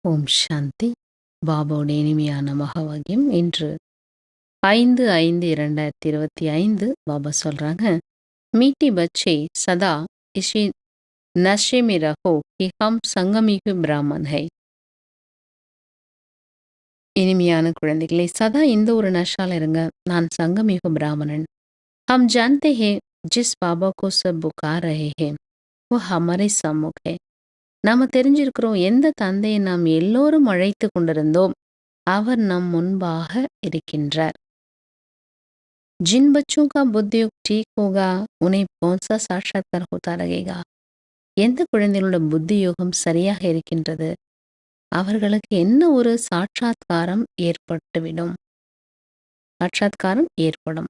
ஓம் சாந்தி. பாபாவுடைய இனிமையான மகாவாக்கியம். இன்று 5/5/2025 பாபா சொல்றாங்க, மீட்டி பச்சே சதா இஷி நஷே में रहो कि हम संगमयुग ब्राह्मण है. இனிமையான குழந்தைகளே, சதா இந்த ஒரு நஷால இருங்க. நான் சங்கமயுக பிராமணன். हम जानते हैं जिस बाबा को सब पुकार रहे हैं वो हमारे सम्मुख है. நாம தெரிஞ்சிருக்கிறோம், எந்த தந்தையை நாம் எல்லோரும் அழைத்து கொண்டிருந்தோம் அவர் நம் முன்பாக இருக்கின்றார். जिन बच्चों का बुद्धि योग ठीक होगा उन्हें कौन सा साक्षात्कार होता रहेगा. எந்த குழந்தைகளோட புத்தி யோகம் சரியாக இருக்கின்றது அவர்களுக்கு என்ன ஒரு சாட்சாத்காரம் ஏற்பட்டுவிடும். சாட்சாத்காரம் ஏற்படும்.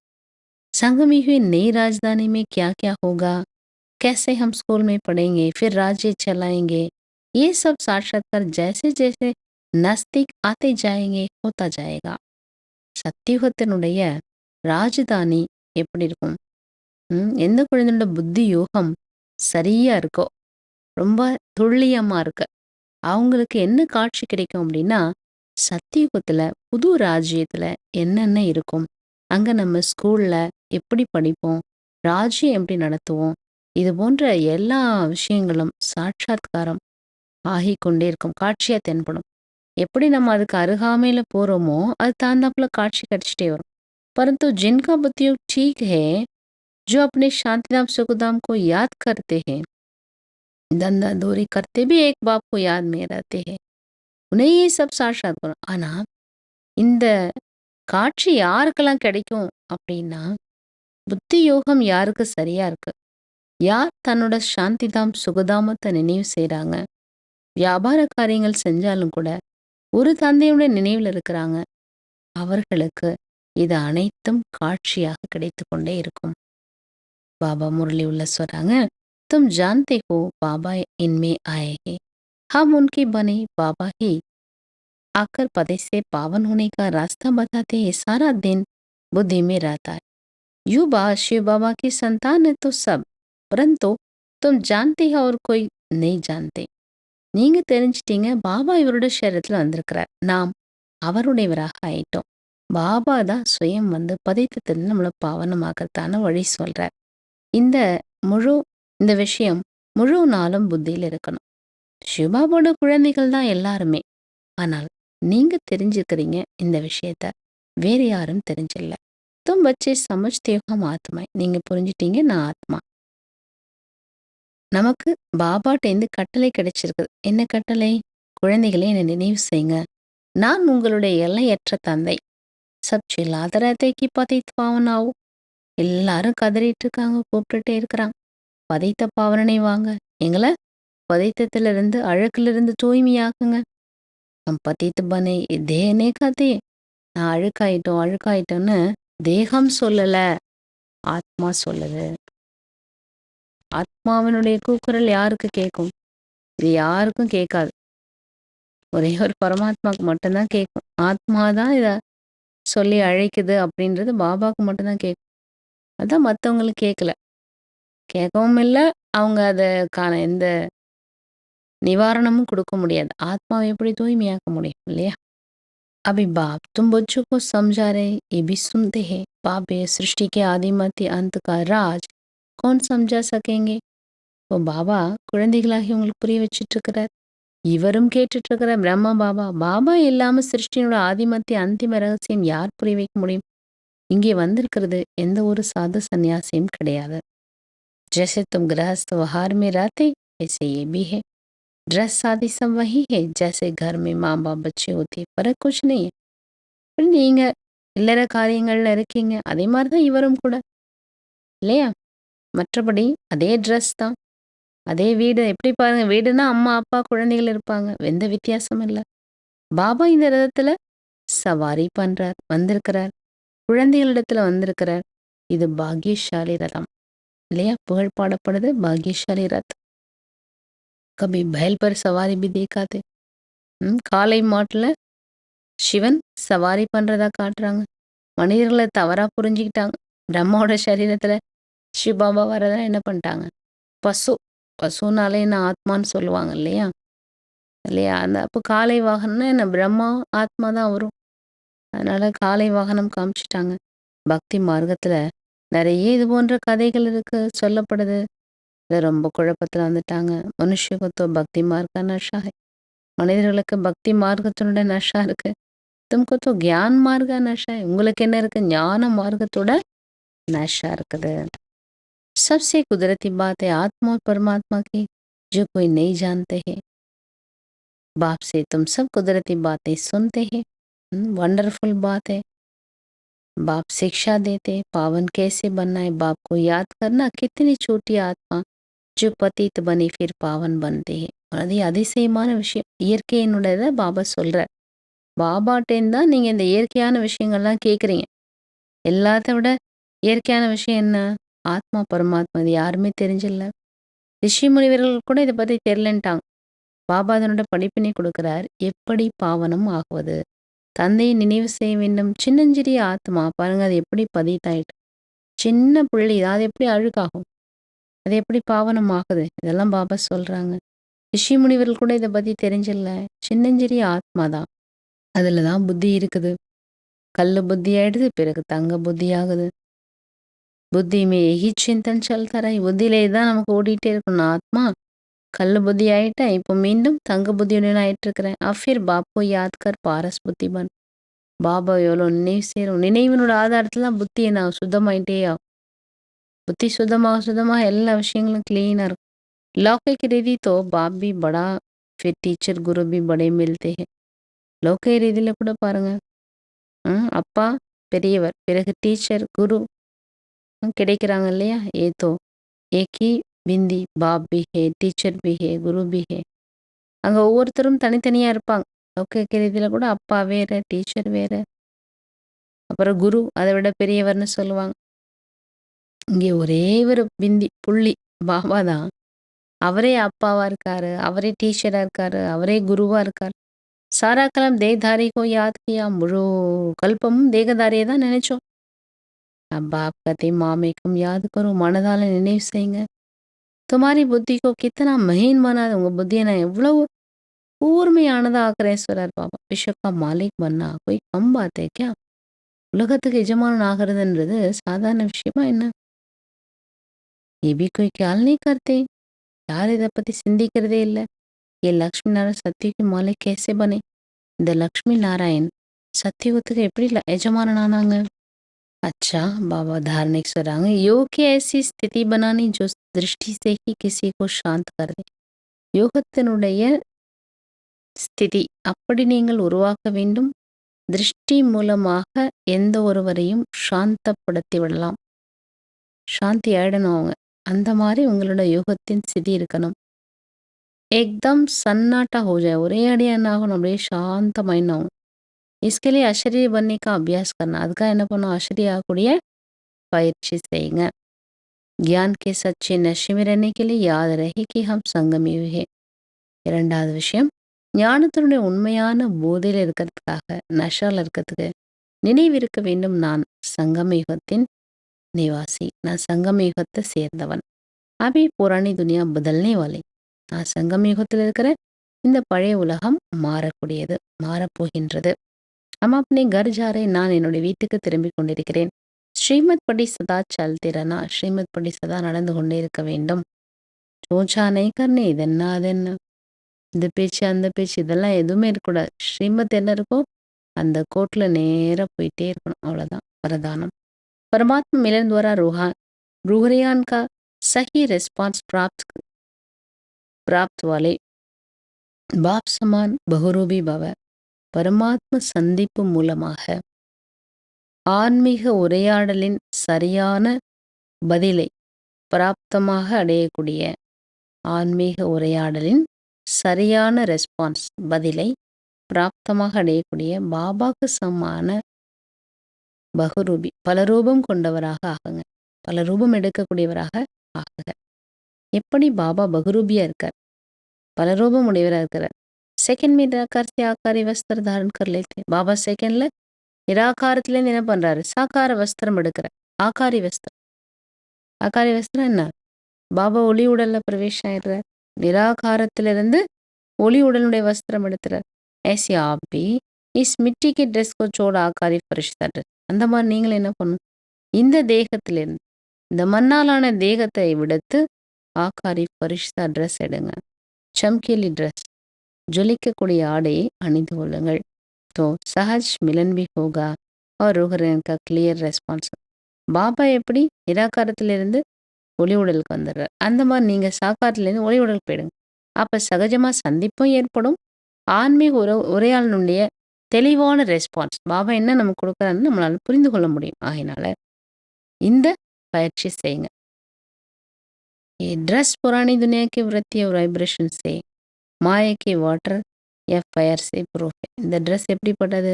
संगमयुग नई राजधानी में क्या क्या होगा, कैसे हम स्कूल में पढ़ेंगे, फिर राज्य चलाएंगे, ये सब साक्षात्कार जैसे जैसे नजदीक आते जाएंगे होता जाएगा. சத்தியுகத்தினுடைய ராஜதானி எப்படி இருக்கும்? எந்த குழந்தையோட புத்தி யோகம் சரியா இருக்கோ, ரொம்ப துல்லியமா இருக்கு, அவங்களுக்கு என்ன காட்சி கிடைக்கும் அப்படின்னா, சத்தியுகத்துல புது ராஜ்யத்துல என்னென்ன இருக்கும், அங்க நம்ம ஸ்கூல்ல எப்படி படிப்போம், ராஜ்யம் எப்படி நடத்துவோம், இது போன்ற எல்லா விஷயங்களும் சாட்சாத்காரம் ஆகிக்கொண்டே இருக்கும், காட்சியா தென்படும். எப்படி நம்ம அதுக்கு அருகாமையில போறோமோ அது தாந்தாப்புல காட்சி கிடைச்சிட்டே வரும். परंतु जिनका बुद्धि योग ठीक है, जो अपने शांतिधाम सुखधाम को याद करते हैं, धंधा दूरी करते भी एक बाप को याद में रहते हैं, उन्हें ये सब साक्षात्कार. ஆனா இந்த காட்சி யாருக்கெல்லாம் கிடைக்கும் அப்படின்னா, புத்தி யோகம் யாருக்கு சரியா இருக்கு, யார் தன்னோட சாந்திதாம் சுகதாமத்தை நினைவு செய்றாங்க, வியாபார காரியங்கள் செஞ்சாலும் கூட ஒரு தந்தையோட நினைவில் இருக்கிறாங்க, அவர்களுக்கு இது அனைத்தும் காட்சியாக கிடைத்து கொண்டே இருக்கும். பாபா முரளி உள்ள சொல்றாங்க, तुम जानते हो बाबा इनमें आए हैं, हम उनके बने बाबा ही आकर पदे से पावन होने का रास्ता बताते हैं. सारा दिन बुद्धि में रहता है. यू शिव बाबा की संतान है तो सब, परंतु तुम जानते हो और कोई नहीं जानते. நீங்க தெரிஞ்சிட்டீங்க, பாபா இவரோட சரீரத்துல வந்திருக்கிறார், நாம் அவருடையவராக ஆயிட்டோம். பாபா தான் சுயம் வந்து பதித்தத்தில் நம்மளை பாவனமாகத்தான வழி சொல்றார். இந்த விஷயம் முழு நாளும் புத்தியில் இருக்கணும். சிவபாபோட குழந்தைகள் தான் எல்லாருமே. ஆனால் நீங்க தெரிஞ்சுக்கிறீங்க இந்த விஷயத்த, வேற யாரும் தெரிஞ்சில்ல. தும் பச்சே சமஜ்தேகம் ஆத்மா, நீங்க புரிஞ்சிட்டீங்க நான் ஆத்மா. நமக்கு பாபாட்டேந்து கட்டளை கிடைச்சிருக்குது. என்ன கட்டளை? குழந்தைகளே என்னை நினைவு செய்யுங்க, நான் உங்களுடைய எல்லையற்ற தந்தை. சப் சில்லாத ரத்தைக்கு பதித்து பாவனாவும், எல்லாரும் கதறிட்டு இருக்காங்க, கூப்பிட்டுட்டே இருக்கிறாங்க, பதித்த பாவனனை வாங்க, எங்களை பதித்தத்திலிருந்து அழுக்கிலிருந்து தூய்மையாக்குங்க. நம் பதித்து பனை தேனே கதே, நான் அழுக்காயிட்டோம்னு தேகம் சொல்லல, ஆத்மா சொல்லுது. ஆத்மாவினுடைய கூக்குரல் யாருக்கு கேட்கும்? இது யாருக்கும் கேட்காது, ஒரே ஒரு பரமாத்மாவுக்கு மட்டும்தான் கேட்கும். ஆத்மா தான் இதை சொல்லி அழைக்குது அப்படின்றது பாபாவுக்கு மட்டும்தான் கேட்கும். அதான் மற்றவங்களுக்கு கேட்கல, கேட்கவும் இல்லை, அவங்க அதுக்கான எந்த நிவாரணமும் கொடுக்க முடியாது. ஆத்மாவை எப்படி தூய்மையாக்க முடியும் இல்லையா? अभी बाप तुम बच्चों को समझा रहे, ये भी सुनते हैं. बाप ये सृष्टि के आदि मध्य अंत का राज कौन समझा सकेंगे? இப்போ பாபா குழந்தைகளாகி உங்களுக்கு புரிய வச்சுட்டு இருக்கிறார், இவரும் கேட்டுட்டு இருக்கிறார். பிரம்மா பாபா, பாபா இல்லாம சிருஷ்டியோட ஆதிமத்திய அந்திம ரகசியம் யார் புரிய வைக்க முடியும்? இங்கே வந்திருக்கிறது எந்த ஒரு சாது சன்னியாசியும் கிடையாது. जैसे तुम गृहस्थ व्यवहार में रहते ऐसे ये भी है. ड्रेस शादी सब वही है, जैसे घर में माँ बाप बच्चे होते, फर्क कुछ नहीं है. நீங்க இல்லற காரியங்கள்ல இருக்கீங்க, அதே மாதிரிதான் இவரும் கூட இல்லையா? மற்றபடி அதே ட்ரெஸ் தான், அதே வீடு. எப்படி பாருங்க, வீடுனா அம்மா அப்பா குழந்தைகள் இருப்பாங்க, எந்த வித்தியாசமும் இல்லை. பாபா இந்த ரதத்துல சவாரி பண்றார், வந்திருக்கிறார், குழந்தைகளிடத்துல வந்திருக்கிறார். இது பாக்யசாலி ரதம் இல்லையா? புகழ் பாடப்படுது பாக்யசாலி ரத். கபி बैल पर सवारी भी देखा थे. காளை மாட்டுல சிவன் சவாரி பண்றதா காட்டுறாங்க. மனிதர்களை தவறா புரிஞ்சுக்கிட்டாங்க. பிரம்மாவோட சரீரத்துல சிவபாபா வரதான் என்ன பண்ணிட்டாங்க, பசுனாலே நான் ஆத்மான்னு சொல்லுவாங்க இல்லையா? இல்லையா? அப்போ காலை வாகனம்னா என்ன? பிரம்மா, ஆத்மா தான் வரும். அதனால காலை வாகனம் காமிச்சுட்டாங்க. பக்தி மார்க்கத்துல நெறைய இது போன்ற கதைகள் இருக்கு, சொல்லப்படுது. இத ரொம்ப குழப்பத்துல வந்துட்டாங்க. மனுஷ்ய को तो பக்தி மார்க் का नशा है. மனிதர்களுக்கு பக்தி மார்க்கத்தினுடைய நஷா இருக்கு. तुमको तो ज्ञान मार्ग का नशा है. உங்களுக்கு என்ன இருக்கு? ஞான மார்க்கத்தோட नशा இருக்குது. सबसे कुदरती बात है आत्मा और परमात्मा की जो कोई नहीं जानते हैं. बाप से तुम सब कुदरती बातें सुनते हैं. वंडरफुल बात है. बाप शिक्षा देते पावन कैसे बनना है. बाप को याद करना. कितनी छोटी आत्मा जो पतित बनी फिर पावन बनते हैं. அது அதிசயமான விஷயம். இயற்கையினுடையத பாபா சொல்றார். பாபாட்டேன்னு தான் நீங்க இந்த இயற்கையான விஷயங்கள்லாம் கேட்குறீங்க. எல்லாத்த விட இயற்கையான விஷயம் என்ன? ஆத்மா, பரமாத்மா. இது யாருமே தெரிஞ்சில்ல. ரிஷி முனிவர்கள் கூட இதை பத்தி தெரிலன்ட்டாங்க. பாபா அதனோட படிப்பினை கொடுக்கிறார். எப்படி பாவனம் ஆகுவது? தந்தையை நினைவு செய்ய வேண்டும். சின்னஞ்சிறிய ஆத்மா பாருங்க, அது எப்படி பதித்தாயிட்டு. சின்ன புள்ளி, அது எப்படி அழுக்காகும்? அது எப்படி பாவனம் ஆகுது? இதெல்லாம் பாபா சொல்றாங்க. ரிஷி முனிவர்கள் கூட இதை பத்தி தெரிஞ்சில்ல. சின்னஞ்சிறிய ஆத்மா தான். அதுல தான் புத்தி இருக்குது. கல்லு புத்தி ஆயிடுது, பிறகு தங்க புத்தி ஆகுது. புத்தி மே यही चिंतन चलता रहा. புத்தியிலே தான் நமக்கு ஓடிட்டே இருக்கணும். ஆத்மா கல்லு புத்தி ஆயிட்டேன், இப்போ மீண்டும் தங்க புத்தியுடன் ஆயிட்டு இருக்கிறேன். அஃபிர் பாப்போ யாத்கர் பாரஸ் புத்தி பன். பாபா எவ்வளோ நினைவு சேரும். நினைவினோட ஆதாரத்துல தான் புத்தி என்ன சுத்தமாயிட்டே ஆகும். புத்தி சுத்தமாக எல்லா விஷயங்களும் கிளீனா இருக்கும். लौकिक रीति तो बाप भी बड़ा फिर टीचर गुरु भी बड़े मिलते हैं. லௌகிக ரீதியில கூட பாருங்க, அப்பா பெரியவர், பிறகு டீச்சர் குரு கிடைக்கிறாங்க இல்லையா? ஏதோ ஏகி பிந்தி பாப் பி ஹே, டீச்சர் பி ஹே, குரு பி ஹே. அங்க ஒவ்வொருத்தரும் தனித்தனியா இருப்பாங்க. லௌகிக ரீதியில கூட அப்பா வேற, டீச்சர் வேற, அப்புறம் குரு அதை விட பெரியவர்னு சொல்லுவாங்க. இங்கே ஒரே ஒரு பிந்தி புள்ளி பாபா தான். அவரே அப்பாவா இருக்காரு, அவரே டீச்சரா இருக்காரு, அவரே குருவா இருக்காரு. சாரா கலம் தேகதாரி கோ யாத் கியா. முழு கல்பமும் தேகதாரியை தான் நினைச்சோம். அப்பா கத்தை மாமேக்கும் யாद करो. மனதால நினைவு செய்யுங்க. துமாரி புத்தி கோ கித்தனா மஹீன் பனாது. உங்க புத்தியை நான் எவ்வளவு கூர்மையானதா ஆக்குறேன் சொல்றார் பாபா. விஸ்வக்கா மாலிக் பண்ணா போய் கம் பாத்தே கியா? உலகத்துக்கு எஜமானன் ஆகிறதுன்றது சாதாரண விஷயமா என்ன? ये भी कोई ख्याल नहीं करते. யார் இதை பத்தி சிந்திக்கிறதே இல்லை. ये லக்ஷ்மி நாராயண் சத்தியுக்கு மாலிக் कैसे बने. இந்த லக்ஷ்மி நாராயண் சத்தியுகத்துக்கு எப்படி எஜமானன் ஆனாங்க? अच्छा बाबा धार्मिक சொல்றாங்க. योग की ऐसी स्थिति बनानी जो दृष्टि से ही किसी को शांत कर दे. யோகத்தினுடைய ஸ்திதி அப்படி நீங்கள் உருவாக்க வேண்டும். திருஷ்டி மூலமாக எந்த ஒருவரையும் சாந்தப்படுத்தி விடலாம். சாந்தி ஆயிடணும் அவங்க. அந்த மாதிரி உங்களோட யோகத்தின் ஸ்திதி இருக்கணும். एकदम सन्नाटा हो जाए. ஒரே அடியா என்ன ஆகணும்? அப்படியே சாந்தமாயிடணும் அவங்க. इसके लिए अशरीरी बनने का अभ्यास करना. அதுக்காக என்ன பண்ணணும்? அஷரி ஆகக்கூடிய பயிற்சி செய்யுங்க. ज्ञान के सच्चे नशे में रहने के लिए याद रहे कि हम संगमी है. இரண்டாவது விஷயம், ஞானத்தினுடைய உண்மையான போதையில் இருக்கிறதுக்காக, நஷால இருக்கிறதுக்கு நினைவு இருக்க வேண்டும். நான் சங்கம யுகத்தின் நிவாசி, நான் சங்கம யுகத்தை சேர்ந்தவன். அபி புராணி துனியா பதல்னே வாலே. நான் சங்கம யுகத்தில் இருக்கிற இந்த பழைய உலகம் மாறக்கூடியது, மாறப்போகின்றது. हम अपने घर जा रहे. நான் என்னுடைய வீட்டுக்கு திரும்பிக் கொண்டிருக்கிறேன். ஸ்ரீமத் படி சதா சல்திரனா. ஸ்ரீமத் படி சதா நடந்து கொண்டே இருக்க வேண்டும். சோச்சா நெய் கர்னே. இது என்ன அது என்ன, இந்த பேச்சு அந்த பேச்சு இதெல்லாம் எதுவுமே இருக்கக்கூடாது. ஸ்ரீமத் என்ன இருக்கோ அந்த கோட்டில் நேராக போயிட்டே இருக்கணும். அவ்வளோதான் வரதானம். परमात्मा मिलन द्वारा रूहरियान का सही रिस्पॉन्स प्राप्त वाले बाप समान बहुरूपी भव. பரமாத்ம சந்திப்பு மூலமாக ஆன்மீக உரையாடலின் சரியான பதிலை பிராப்தமாக அடையக்கூடிய, ஆன்மீக உரையாடலின் சரியான ரெஸ்பான்ஸ் பதிலை பிராப்தமாக அடையக்கூடிய பாபாக்கு சமான பகுரூபி பல ரூபம் கொண்டவராக ஆகுங்க. பல ரூபம் எடுக்கக்கூடியவராக ஆகுக. எப்படி பாபா பகுரூபியா இருக்கார், பல ரூபம் உடையவராக இருக்கிறார். செகண்ட் में निराकार से आकारी वस्त्र धारण कर लेते. பாபா செகண்ட்ல நிராகாரத்திலேருந்து என்ன பண்றாரு? சாக்கார வஸ்திரம் எடுக்கிறார். ஆகாரி வஸ்திரம். ஆகாரி வஸ்திரம் என்ன? பாபா ஒளி உடல்ல பிரவேசம் ஆயிடுறார். நிராகாரத்திலிருந்து ஒளி உடலுடைய வஸ்திரம் எடுத்துறார். ऐसे आप भी इस मिट्टी के ड्रेस को छोड़ आकारी फरिश्ता ड्रेस. அந்த மாதிரி நீங்களும் என்ன பண்ணணும்? இந்த தேகத்திலிருந்து இந்த மண்ணாலான தேகத்தை விடுத்து ஆகாரி ஃபரிஷ்தா ட்ரெஸ் எடுங்க. சம்கேலி ட்ரெஸ், ஜொலிக்கக்கூடிய ஆடையை அணிந்து கொள்ளுங்கள். तो सहज मिलन भी होगा और रूह का क्लियर ரெஸ்பான்ஸ். பாபா எப்படி நிராகாரத்திலிருந்து ஒளி உடலுக்கு வந்துடுறார், அந்த மாதிரி நீங்கள் சாக்காரத்திலேருந்து ஒளி உடலுக்கு போயிடுங்க. அப்போ சகஜமாக சந்திப்பும் ஏற்படும். ஆன்மீக உரையாடலுடைய தெளிவான ரெஸ்பான்ஸ் பாபா என்ன நமக்கு கொடுக்குறாருன்னு நம்மளால புரிந்து கொள்ள முடியும். ஆகினால இந்த பயிற்சி செய்யுங்க. ड्रेस पुरानी दुनिया की वृत्ति और वाइब्रेशन से माया की वाटर या ஃபயர் से ப்ரூஃப். இந்த ட்ரெஸ் எப்படிப்பட்டது?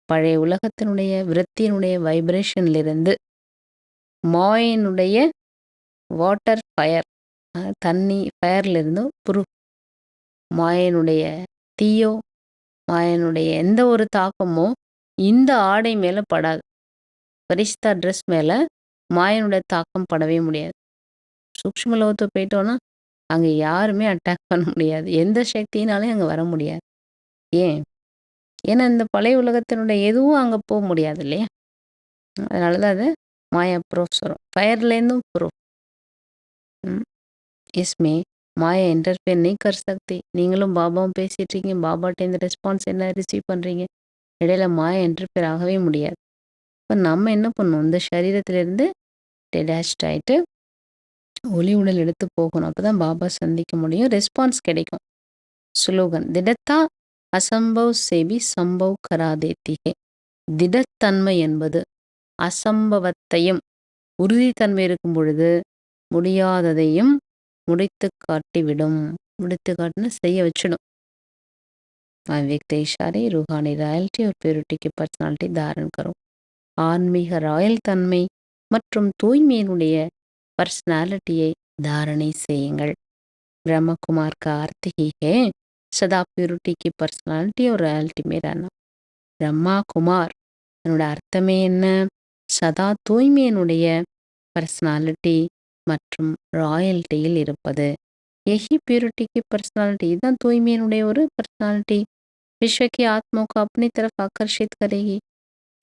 பழைய உலகத்தினுடைய விருத்தியினுடைய வைப்ரேஷன்லிருந்து மாயினுடைய வாட்டர் ஃபயர், தண்ணி ஃபயர்லேருந்து ப்ரூஃப். மாயனுடைய தீயோ மாயனுடைய எந்த ஒரு தாக்கமோ இந்த ஆடை மேலே படாது. பரிஷ்தா ட்ரெஸ் மேலே மாயனுடைய தாக்கம் படவே முடியாது. சூக்ஷ்ம லோகத்துக்கு போயிட்டோன்னா அங்கே யாருமே அட்டாக் பண்ண முடியாது. எந்த சக்தினாலையும் அங்கே வர முடியாது. ஏன்? ஏன்னா இந்த பழைய உலகத்தினுடைய எதுவும் அங்கே போக முடியாது இல்லையா? அதனால தான் அது மாயா ப்ரூஃப்ஸ் வரும். ஃபயர்லேருந்தும் ப்ரூஃப். इसमें மாயா இன்டர்ஃபியர் नहीं कर सकती. நீங்களும் பாபாவும் பேசிட்டு இருக்கீங்க, பாபாட்ட இந்த ரெஸ்பான்ஸ் என்ன ரிசீவ் பண்ணுறீங்க, இடையில மாயா இன்டர்ஃபியர் ஆகவே முடியாது. இப்போ நம்ம என்ன பண்ணணும்? இந்த சரீரத்திலேருந்து டெடாச்ட் ஆகிட்டு ஒளி உடல் எடுத்து போகணும். அப்போ தான் பாபா சந்திக்க முடியும், ரெஸ்பான்ஸ் கிடைக்கும். ஸ்லோகன் திடத்தா அசம்பவ் சேபி சம்பவ் கராதேத்திகே. திடத்தன்மை என்பது அசம்பவத்தையும் உறுதித்தன்மை இருக்கும் பொழுது முடியாததையும் முடித்து காட்டிவிடும். முடித்து காட்டினா செய்ய வச்சிடும். व्यक्ति इशारे रूहानी ராயல்டி और प्योरिटी की पर्सनालिटी धारण करो. ஆன்மீக ராயல் தன்மை மற்றும் தூய்மையினுடைய பர்சனாலிட்டியை தாரணை செய்யுங்கள். ब्रह्मकुमार का अर्थ ही है सदा प्योरिटी की पर्सनालिटी और रॉयल्टी में रहना. பிரம்மா குமார் என்னோட அர்த்தமே என்ன? சதா தூய்மையினுடைய பர்சனாலிட்டி மற்றும் ராயல்ட்டியில் இருப்பது. यही प्योरिटी की पर्सनालिटी, இதுதான் தூய்மையினுடைய ஒரு பர்சனாலிட்டி. விஸ்வ की आत्मा को अपनी तरफ आकर्षित करेगी.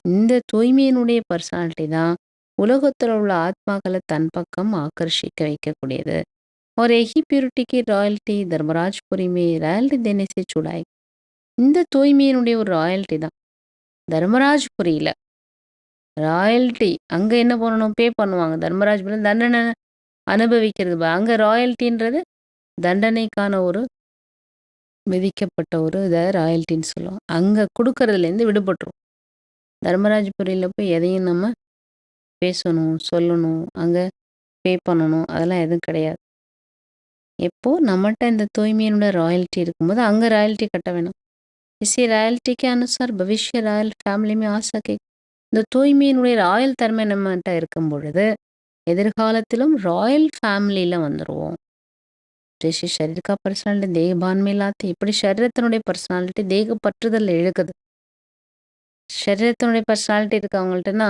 இந்த தூய்மையினுடைய பர்சனாலிட்டி தான் உலகத்தில் உள்ள ஆத்மாக்களை தன் பக்கம் ஆக்கர்ஷிக்க வைக்கக்கூடியது. और यही प्योरिटी की रॉयल्टी धर्मराजपुरी में रॉयल्टी देने से छुड़ाई. இந்த தூய்மையினுடைய ஒரு ராயல்ட்டி தான் தர்மராஜ்புரியில் ராயல்ட்டி. அங்கே என்ன பண்ணணும்? பே பண்ணுவாங்க. தர்மராஜ்புரி தண்டனை அனுபவிக்கிறது. அங்கே ராயல்ட்டின்றது தண்டனைக்கான ஒரு விதிக்கப்பட்ட ஒரு இதை ராயல்ட்டின்னு சொல்லுவோம். அங்கே கொடுக்கறதுலேருந்து விடுபட்டுரும். தர்மராஜ்புரியில் போய் எதையும் நம்ம பேசணும், சொல்லணும், அங்கே பே பண்ணணும், அதெல்லாம் எதுவும் கிடையாது. எப்போ நம்மகிட்ட இந்த தூய்மையினோட ராயல்ட்டி இருக்கும்போது அங்கே ராயல்ட்டி கட்ட வேணும். इसी रॉयल्टी के अनुसार भविष्य रॉयल फैमिली में आ सके. இந்த தூய்மையினுடைய ராயல் தன்மை நம்மகிட்ட இருக்கும் பொழுது எதிர்காலத்திலும் ராயல் ஃபேமிலியில் வந்துடுவோம். ஜெய்ஷி ஷரீர்கா பர்சனாலிட்டி தேகபான் மேலாத்தி. இப்படி சரீரத்தினுடைய பர்சனாலிட்டி தேக பற்றுதல் இழுக்குது. சரீரத்தினுடைய பர்சனாலிட்டி இருக்கவங்கள்ட்டனா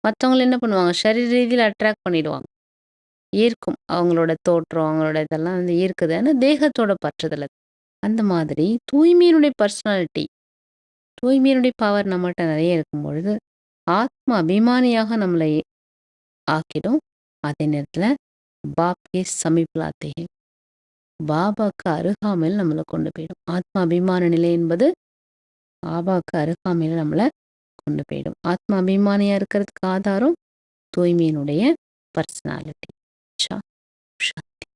மற்றவங்களை என்ன பண்ணுவாங்க? சரீர ரீதியில் அட்ராக்ட் பண்ணிடுவாங்க, ஈர்க்கும். அவங்களோட தோற்றம், அவங்களோட இதெல்லாம் வந்து ஈர்க்குது. ஆனால் தேகத்தோட பற்றுதல் அது. அந்த மாதிரி தூய்மையினுடைய பர்சனாலிட்டி, தூய்மையினுடைய பவர் நம்மகிட்ட நிறைய இருக்கும் பொழுது ஆத்ம அபிமானியாக நம்மளை ஆக்கிடும். அதே நேரத்தில் பாப்கே சமீபலாத்தே, பாபாக்கு அருகாமையில் நம்மளை கொண்டு போயிடும். ஆத்ம அபிமான நிலை என்பது பாபாக்கு அருகாமையில் நம்மளை கொண்டு போயிடும். ஆத்ம அபிமானியாக இருக்கிறதுக்கு ஆதாரம் தூய்மையினுடைய பர்சனாலிட்டி. சாந்தி.